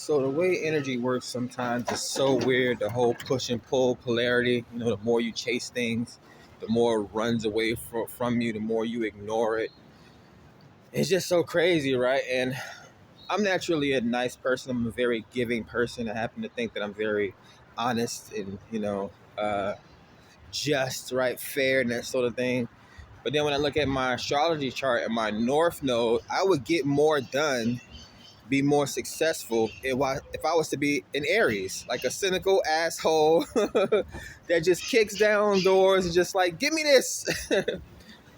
So the way energy works sometimes is so weird. The whole push and pull polarity. The more you chase things, the more it runs away from you. The more you ignore it. It's just so crazy, right? And I'm naturally a nice person. I'm a very giving person. I happen to think that I'm very honest and just, right, fair, and that sort of thing. But then when I look at my astrology chart and my North Node, I would get more done, be more successful if I was to be in Aries, like a cynical asshole that just kicks down doors and just like, give me this.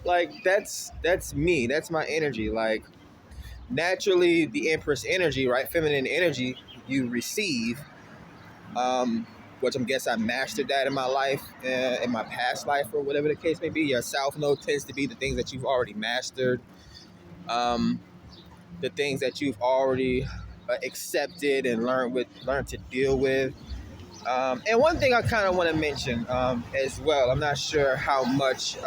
Like that's me. That's my energy. Like naturally, the Empress energy, right, feminine energy, you receive. Which I'm guess I mastered that in my life, in my past life, or whatever the case may be. Your South Node tends to be the things that you've already mastered. The things that you've already accepted and learned to deal with. And one thing I kind of want to mention as well, I'm not sure how much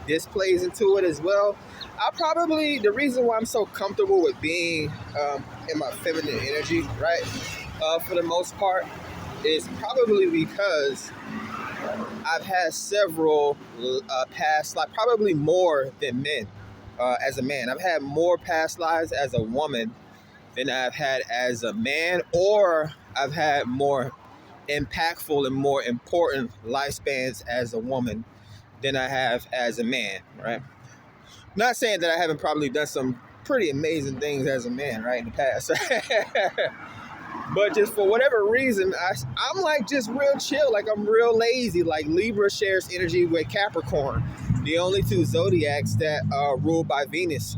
this plays into it as well. The reason why I'm so comfortable with being in my feminine energy, right, for the most part, is probably because I've had several past lives, probably more than men. As a man, I've had more past lives as a woman than I've had as a man, or I've had more impactful and more important lifespans as a woman than I have as a man, right? Not saying that I haven't probably done some pretty amazing things as a man, right, in the past. But just for whatever reason, I'm like just real chill. Like I'm real lazy. Like Libra shares energy with Capricorn, the only two zodiacs that are ruled by Venus.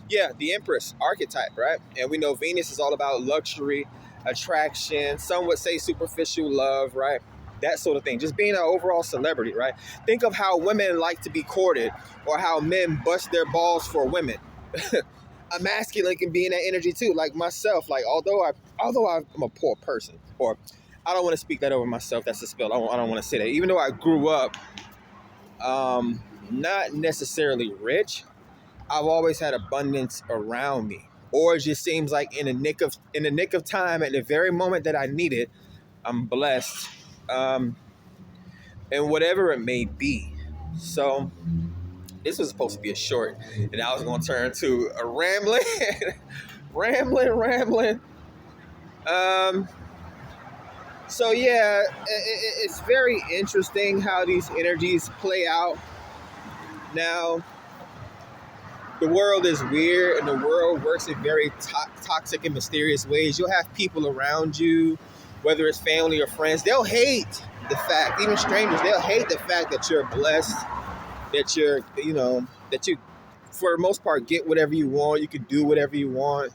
The Empress archetype, right? And we know Venus is all about luxury, attraction. Some would say superficial love, right? That sort of thing. Just being an overall celebrity, right? Think of how women like to be courted, or how men bust their balls for women. A masculine can be in that energy too, like myself. Like although I'm a poor person, or I don't want to speak that over myself. That's a spell. I don't want to say that. Even though I grew up not necessarily rich, I've always had abundance around me. Or it just seems like in the nick of time, at the very moment that I need it, I'm blessed, and whatever it may be. So this was supposed to be a short, and I was going to turn to a rambling, rambling. So yeah, it's very interesting how these energies play out. Now, the world is weird, and the world works in very toxic and mysterious ways. You'll have people around you, whether it's family or friends, they'll hate the fact, even strangers, they'll hate the fact that you're blessed, that that you, for the most part, get whatever you want. You can do whatever you want.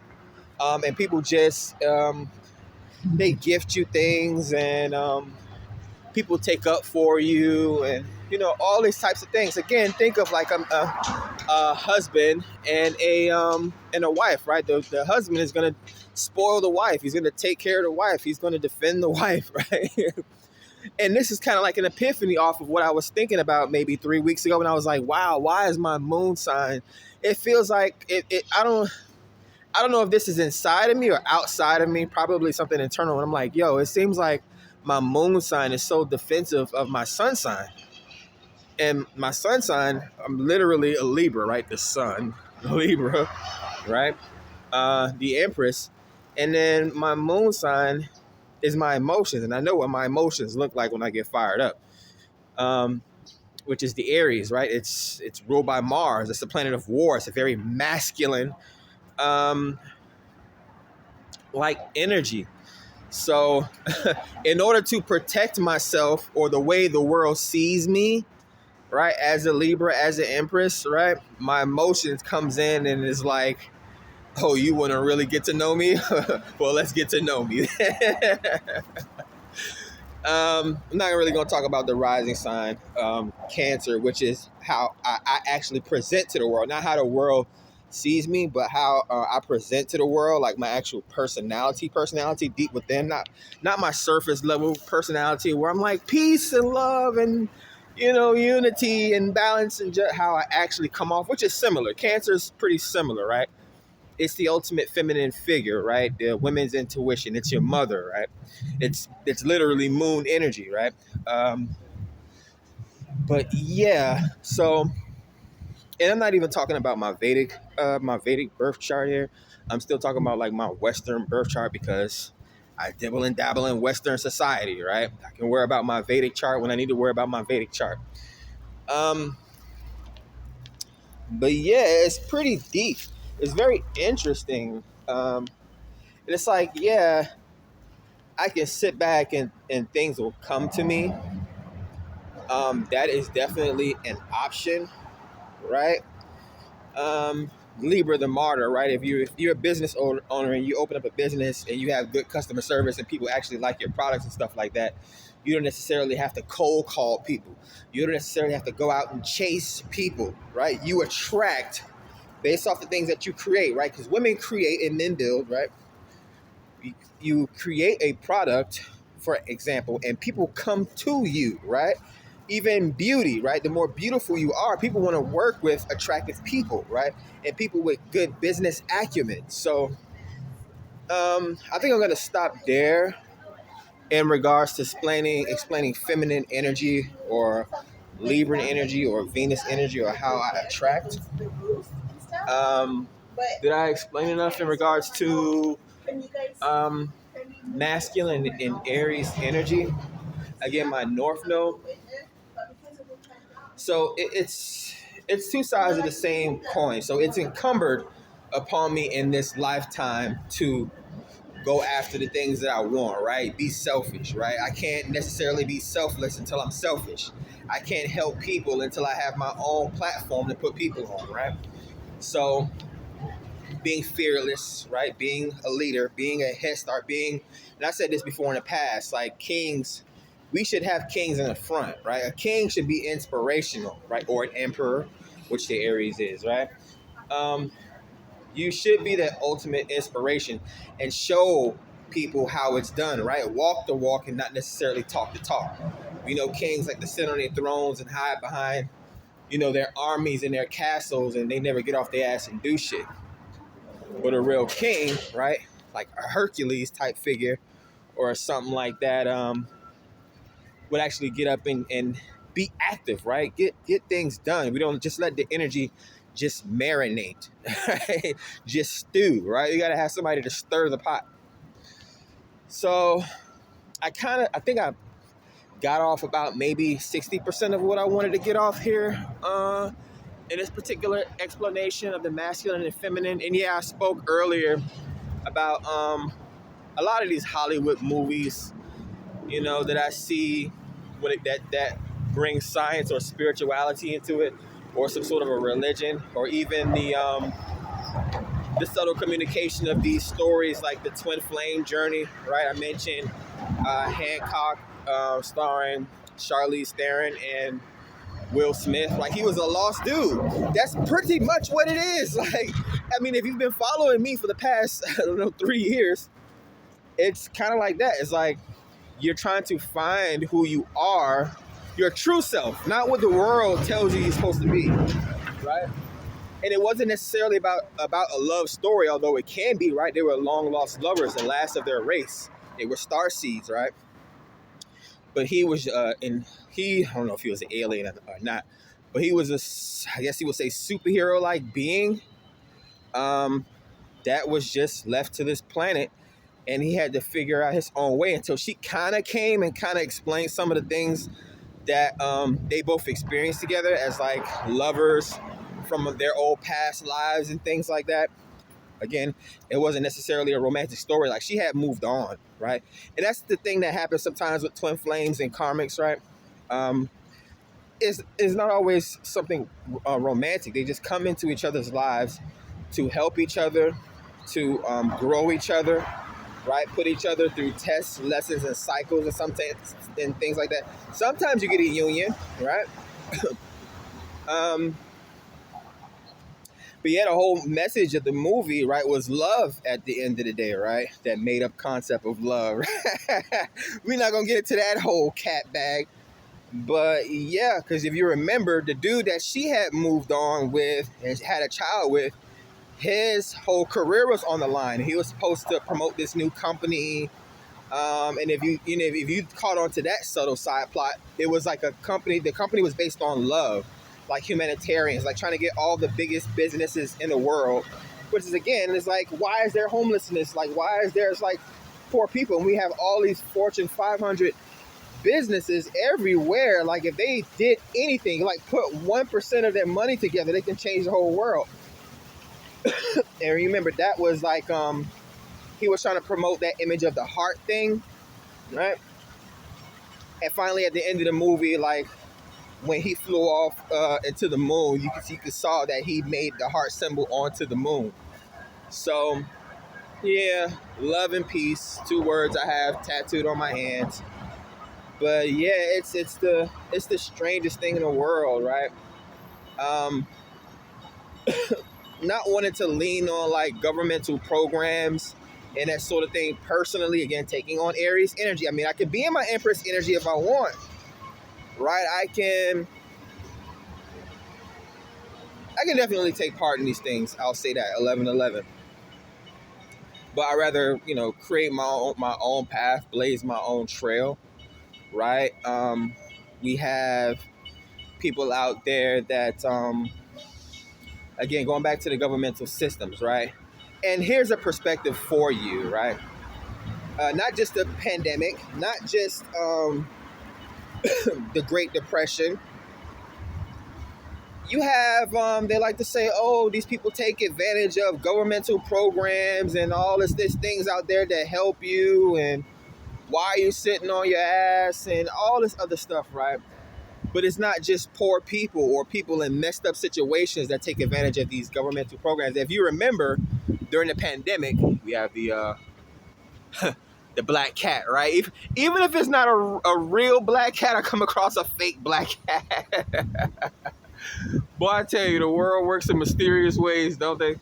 And people just, they gift you things, and people take up for you, and, all these types of things. Again, think of like a husband and a wife, right? The husband is going to spoil the wife. He's going to take care of the wife. He's going to defend the wife, right? And this is kind of like an epiphany off of what I was thinking about maybe 3 weeks ago when I was like, wow, why is my moon sign? It feels like I don't know if this is inside of me or outside of me, probably something internal. And I'm like, yo, it seems like my moon sign is so defensive of my sun sign. And my sun sign, I'm literally a Libra, right? The sun, Libra, right? The Empress. And then my moon sign is my emotions, and I know what my emotions look like when I get fired up, which is the Aries, right? It's ruled by Mars. It's the planet of war. It's a very masculine, like energy. So, in order to protect myself, or the way the world sees me, right, as a Libra, as an Empress, right, my emotions comes in and is like, oh, you want to really get to know me? Well, let's get to know me. I'm not really going to talk about the rising sign, Cancer, which is how I actually present to the world. Not how the world sees me, but how I present to the world, like my actual personality deep within, not my surface level personality where I'm like peace and love and, unity and balance, and just how I actually come off, which is similar. Cancer is pretty similar, right? it's the ultimate feminine figure, right? The women's intuition. It's your mother, right? It's literally moon energy, right? Um, but yeah, so, and I'm not even talking about my Vedic birth chart here. I'm still talking about like my Western birth chart because I dibble and dabble in Western society, right? I can worry about my Vedic chart when I need to worry about my Vedic chart. Um, but yeah, it's pretty deep. It's very interesting. And it's like, yeah, I can sit back and things will come to me. That is definitely an option, right? um, Libra the martyr, right? If you're a business owner and you open up a business and you have good customer service and people actually like your products and stuff like that, you don't necessarily have to cold call people. You don't necessarily have to go out and chase people, right? You attract based off the things that you create, right? Because women create and men build, right? You create a product, for example, and people come to you, right? Even beauty, right? The more beautiful you are, people want to work with attractive people, right? And people with good business acumen. So I think I'm going to stop there in regards to explaining feminine energy or Libran energy or Venus energy or how I attract. Um, did I explain enough in regards to um, masculine and Aries energy? Again, my North Node. So it's two sides of the same coin. So it's incumbent upon me in this lifetime to go after the things that I want, right? Be selfish, right? I can't necessarily be selfless until I'm selfish. I can't help people until I have my own platform to put people on, right? So being fearless, right? Being a leader, being a head start, and I said this before in the past, like kings, we should have kings in the front, right? A king should be inspirational, right? Or an emperor, which the Aries is, right? Um, you should be the ultimate inspiration and show people how it's done, right? Walk the walk and not necessarily talk the talk. We know kings like to sit on their thrones and hide behind, their armies and their castles, and they never get off their ass and do shit. But a real king, right? Like a Hercules type figure or something like that, would actually get up and be active, right? Get things done. We don't just let the energy just marinate, right? Just stew, right? You gotta have somebody to stir the pot. So I think I got off about maybe 60% of what I wanted to get off here. In this particular explanation of the masculine and feminine. And yeah, I spoke earlier about a lot of these Hollywood movies, that I see that brings science or spirituality into it, or some sort of a religion, or even the subtle communication of these stories, like the twin flame journey, right? I mentioned Hancock, starring Charlize Theron and Will Smith. Like, he was a lost dude. That's pretty much what it is. Like, I mean, if you've been following me for the past, 3 years, it's kind of like that. It's like you're trying to find who you are, your true self, not what the world tells you you're supposed to be, right? And it wasn't necessarily about a love story, although it can be, right? They were long lost lovers, the last of their race. They were star seeds, right? But he was, I don't know if he was an alien or not, but he was I guess you would say, superhero-like being that was just left to this planet, and he had to figure out his own way until she kind of came and kind of explained some of the things that they both experienced together as like lovers from their old past lives and things like that. Again, it wasn't necessarily a romantic story. Like, she had moved on, right? And that's the thing that happens sometimes with twin flames and karmics, right? Is not always something romantic. They just come into each other's lives to help each other, to grow each other, right? Put each other through tests, lessons, and cycles, and sometimes and things like that. Sometimes you get a union, right? But yeah, the whole message of the movie, right, was love at the end of the day, right? That made up concept of love. We're not gonna get into that whole cat bag. But yeah, because if you remember, the dude that she had moved on with and had a child with, his whole career was on the line. He was supposed to promote this new company. And if you caught on to that subtle side plot, it was like a company. The company was based on love, like humanitarians, like trying to get all the biggest businesses in the world. Which is again, it's like, why is there homelessness? Like, why is there like poor people? And we have all these Fortune 500 businesses everywhere. Like, if they did anything, like put 1% of their money together, they can change the whole world. And remember, that was like he was trying to promote that image of the heart thing, right? And finally, at the end of the movie, like when he flew off into the moon, you could saw that he made the heart symbol onto the moon. So, yeah, love and peace, 2 words I have tattooed on my hands. But yeah, it's the strangest thing in the world, right? Not wanting to lean on like governmental programs and that sort of thing personally, again, taking on Aries energy. I mean, I could be in my Empress energy if I want, right? I can definitely take part in these things. I'll say that, 11/11. But I rather, create my own path, blaze my own trail, right? We have people out there that, again, going back to the governmental systems, right? And here's a perspective for you, right? Not just the pandemic, not just the Great Depression. You have, they like to say, oh, these people take advantage of governmental programs and all this things out there that help you, and why are you sitting on your ass and all this other stuff, right? But it's not just poor people or people in messed up situations that take advantage of these governmental programs. If you remember, during the pandemic, we have the the black cat, right? Even if it's not a real black cat, I come across a fake black cat. Boy, I tell you, the world works in mysterious ways, don't they?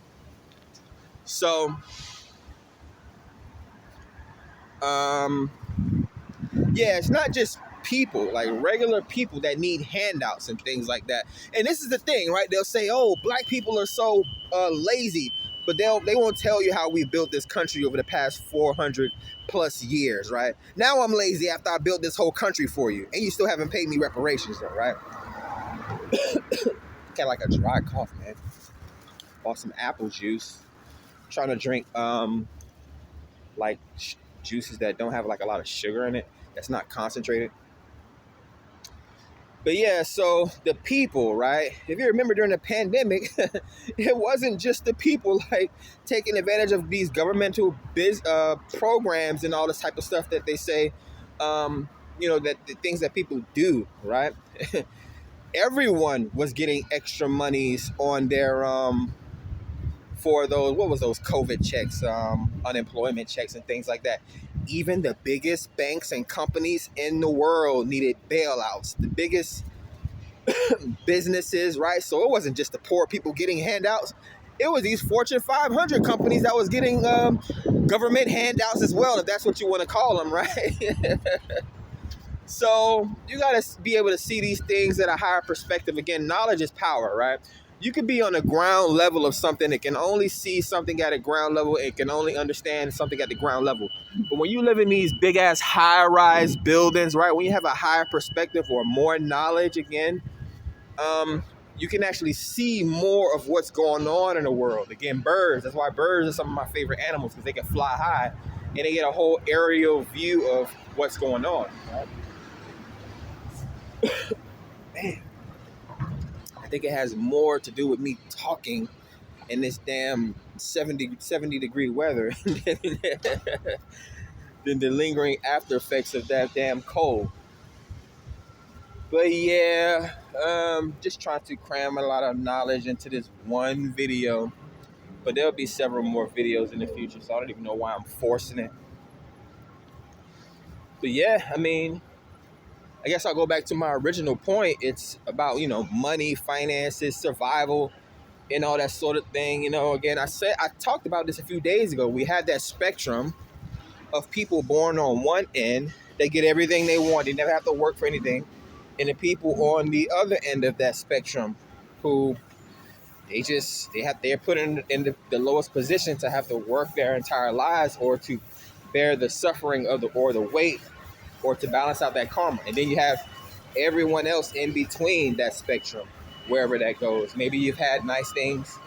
So, yeah, it's not just people, like regular people that need handouts and things like that. And this is the thing, right? They'll say, oh, black people are so lazy, but they won't tell you how we built this country over the past 400 plus years, right? Now I'm lazy after I built this whole country for you, and you still haven't paid me reparations though, right? Got like a dry cough, man. Bought some apple juice. Trying to drink like juices that don't have like a lot of sugar in it, that's not concentrated. But yeah, so the people, right? If you remember during the pandemic, it wasn't just the people like taking advantage of these governmental programs and all this type of stuff that they say, that the things that people do, right? Everyone was getting extra monies on their for those, what was those COVID checks, unemployment checks and things like that. Even the biggest banks and companies in the world needed bailouts. The biggest businesses, right? So it wasn't just the poor people getting handouts. It was these Fortune 500 companies that was getting government handouts as well, if that's what you want to call them, right? So you got to be able to see these things at a higher perspective. Again, knowledge is power, right? You could be on the ground level of something that can only see something at a ground level. It can only understand something at the ground level. But when you live in these big ass high rise buildings, right? When you have a higher perspective or more knowledge, again, you can actually see more of what's going on in the world. Again, birds. That's why birds are some of my favorite animals, because they can fly high and they get a whole aerial view of what's going on. Right? Man, I think it has more to do with me talking in this damn 70 degree weather than the lingering after effects of that damn cold. But yeah, just trying to cram a lot of knowledge into this one video. But there'll be several more videos in the future, so I don't even know why I'm forcing it. But yeah, I mean, I guess I'll go back to my original point. It's about, money, finances, survival, and all that sort of thing. Again, I talked about this a few days ago. We had that spectrum of people born on one end. They get everything they want. They never have to work for anything. And the people on the other end of that spectrum who they're put in the lowest position to have to work their entire lives, or to bear the suffering of the weight, or to balance out that karma. And then you have everyone else in between that spectrum, wherever that goes. Maybe you've had nice things.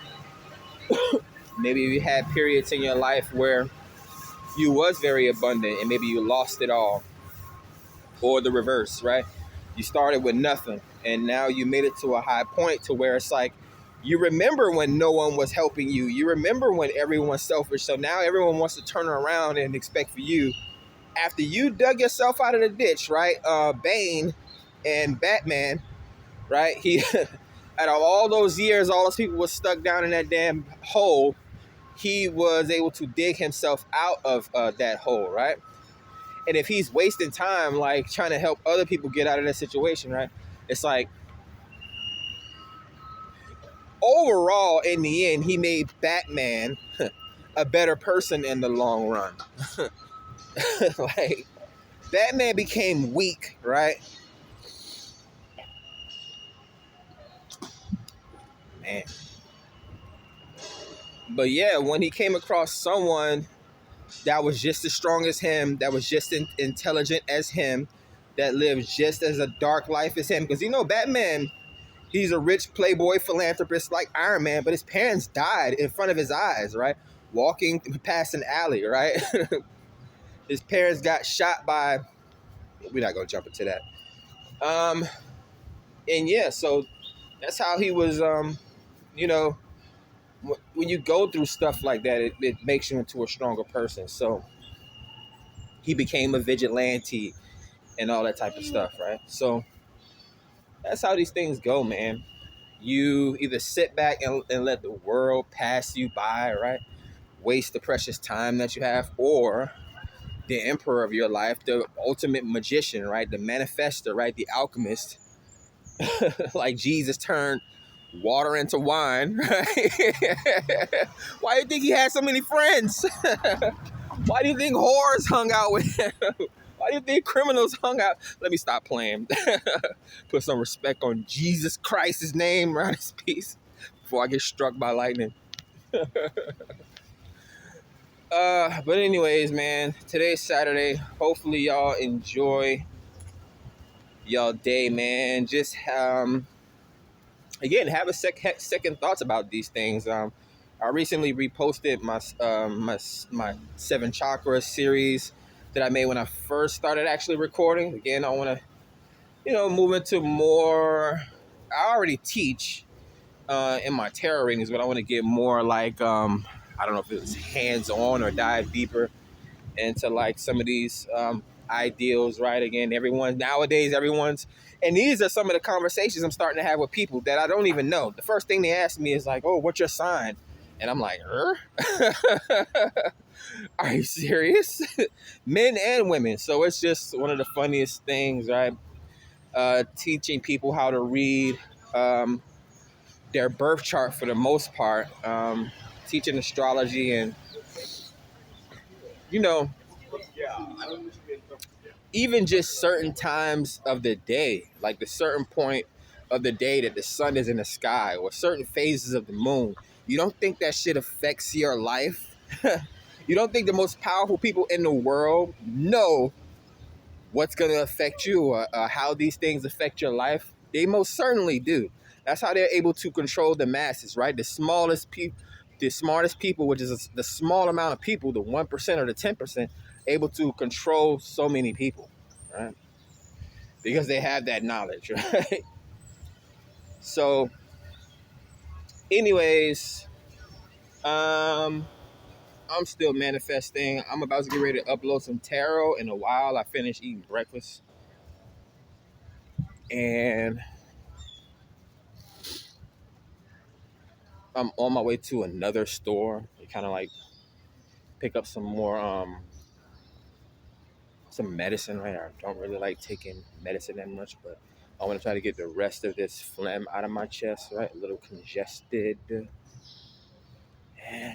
Maybe you had periods in your life where you was very abundant and maybe you lost it all. Or the reverse, right? You started with nothing and now you made it to a high point to where it's like, you remember when no one was helping you. You remember when everyone's selfish. So now everyone wants to turn around and expect for you, after you dug yourself out of the ditch, right? Bane and Batman, right? He, out of all those years, all those people were stuck down in that damn hole. He was able to dig himself out of that hole, right? And if he's wasting time, like trying to help other people get out of that situation, right? It's like, overall, in the end, he made Batman a better person in the long run. Like, Batman became weak, right? Man. But yeah, when he came across someone that was just as strong as him, that was just intelligent as him, that lived just as a dark life as him. Because, you know, Batman, he's a rich playboy philanthropist like Iron Man, but his parents died in front of his eyes, right? Walking past an alley, right? His parents got shot by... We're not going to jump into that. And yeah, so that's how he was, you know, when you go through stuff like that, it makes you into a stronger person. So he became a vigilante and all that type of stuff, right? So that's how these things go, man. You either sit back and let the world pass you by, right? Waste the precious time that you have, or the emperor of your life, the ultimate magician, right? The manifester, right? The alchemist, like Jesus turned water into wine, right? Why do you think he had so many friends? Why do you think whores hung out with him? Why do you think criminals hung out? Let me stop playing. Put some respect on Jesus Christ's name around his piece before I get struck by lightning. But anyways, man, today's Saturday. Hopefully y'all enjoy y'all day, man. Just again, have a second thoughts about these things. I recently reposted my 7 chakra series that I made when I first started actually recording. Again, I want to, you know, move into more. I already teach in my tarot readings, but I want to get more like I don't know if it's hands-on or dive deeper into like some of these ideals, right? Again, everyone's, and these are some of the conversations I'm starting to have with people that I don't even know. The first thing they ask me is like, "Oh, what's your sign?" And I'm like, Are you serious? Men and women. So it's just one of the funniest things, right? Teaching people how to read their birth chart for the most part. Teaching astrology and, you know, even just certain times of the day, like the certain point of the day that the sun is in the sky, or certain phases of the moon. You don't think that shit affects your life? You don't think the most powerful people in the world know what's going to affect you, or how these things affect your life? They most certainly do. That's how they're able to control the masses, right? The smartest people, which is the small amount of people, the 1% or the 10%, able to control so many people, right? Because they have that knowledge, right? So, anyways, I'm still manifesting. I'm about to get ready to upload some tarot in a while. I finished eating breakfast. And I'm on my way to another store to kind of like pick up some more some medicine, right? I don't really like taking medicine that much, but I want to try to get the rest of this phlegm out of my chest, right? A little congested. And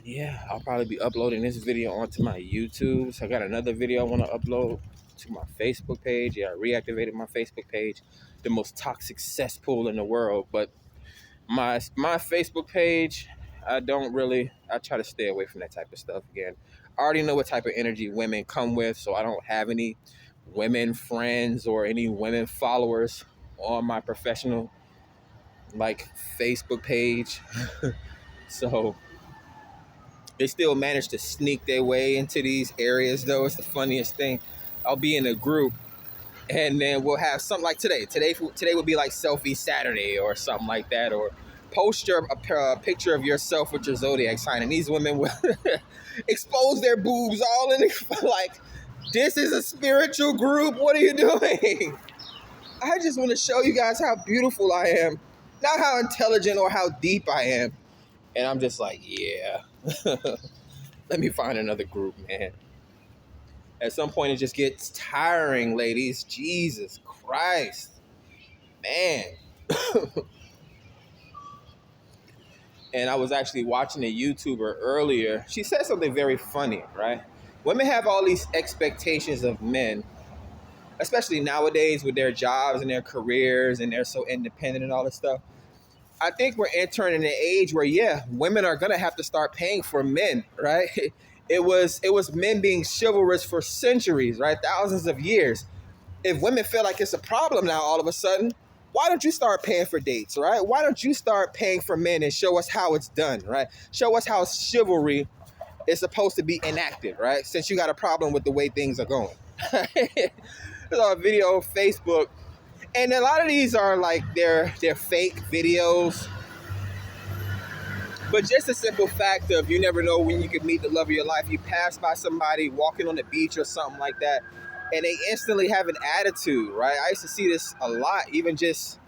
yeah, I'll probably be uploading this video onto my YouTube. So I got another video I want to upload to my Facebook page. Yeah, I reactivated my Facebook page, the most toxic cesspool in the world. But My Facebook page, I try to stay away from that type of stuff. Again, I already know what type of energy women come with, so I don't have any women friends or any women followers on my professional like Facebook page. So they still manage to sneak their way into these areas, though. It's the funniest thing. I'll be in a group, and then we'll have something like today. Today would be like Selfie Saturday or something like that, or post a picture of yourself with your zodiac sign, and these women will expose their boobs all in the, like, this is a spiritual group. What are you doing? I just want to show you guys how beautiful I am, not how intelligent or how deep I am. And I'm just like, yeah. Let me find another group, man. At some point, it just gets tiring, ladies. Jesus Christ. Man. And I was actually watching a YouTuber earlier. She said something very funny, right? Women have all these expectations of men, especially nowadays with their jobs and their careers, and they're so independent and all this stuff. I think we're entering an age where, yeah, women are gonna have to start paying for men, right? It was men being chivalrous for centuries, right? Thousands of years. If women feel like it's a problem now all of a sudden, why don't you start paying for dates, right? Why don't you start paying for men and show us how it's done, right? Show us how chivalry is supposed to be enacted, right? Since you got a problem with the way things are going. There's a video on Facebook, and a lot of these are like they're fake videos. But just the simple fact of you never know when you could meet the love of your life. You pass by somebody walking on the beach or something like that, and they instantly have an attitude, right? I used to see this a lot, even just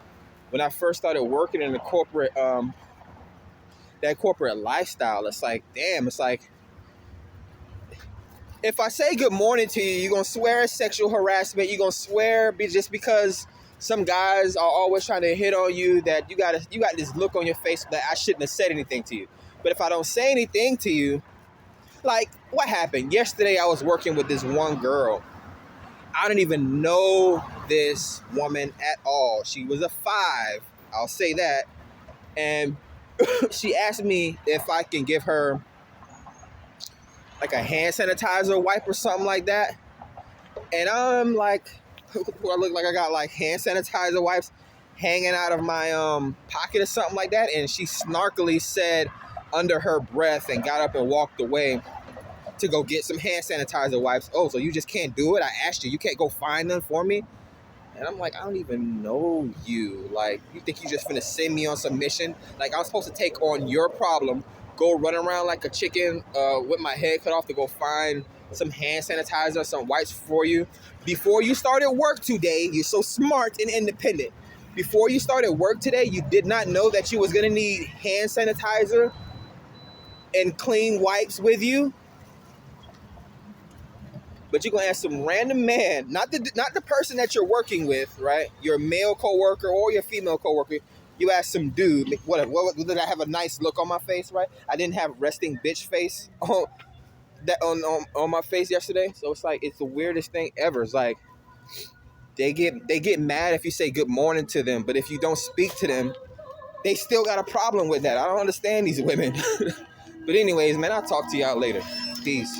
when I first started working in the corporate, that corporate lifestyle. It's like, damn, it's like, if I say good morning to you, you're going to swear it's sexual harassment. You're going to swear just because some guys are always trying to hit on you, that you got this look on your face that I shouldn't have said anything to you. But if I don't say anything to you, like what happened? Yesterday I was working with this one girl. I didn't even know this woman at all. She was a 5, I'll say that. And she asked me if I can give her like a hand sanitizer wipe or something like that. And I'm like, do I look like I got like hand sanitizer wipes hanging out of my pocket or something like that? And she snarkily said under her breath and got up and walked away to go get some hand sanitizer wipes. Oh, so you just can't do it? I asked you. You can't go find them for me? And I'm like, I don't even know you. Like, you think you just finna send me on some mission? Like, I was supposed to take on your problem, go run around like a chicken with my head cut off to go find some hand sanitizer, some wipes for you. Before you started work today, you're so smart and independent. Before you started work today, you did not know that you was gonna need hand sanitizer and clean wipes with you. But you're gonna ask some random man, not the person that you're working with, right? Your male coworker or your female coworker. You ask some dude, what did I have a nice look on my face, right? I didn't have resting bitch face on my face yesterday. So it's like, it's the weirdest thing ever. It's like they get mad if you say good morning to them, but if you don't speak to them, they still got a problem with that. I don't understand these women. But anyways, man, I'll talk to y'all later. Peace.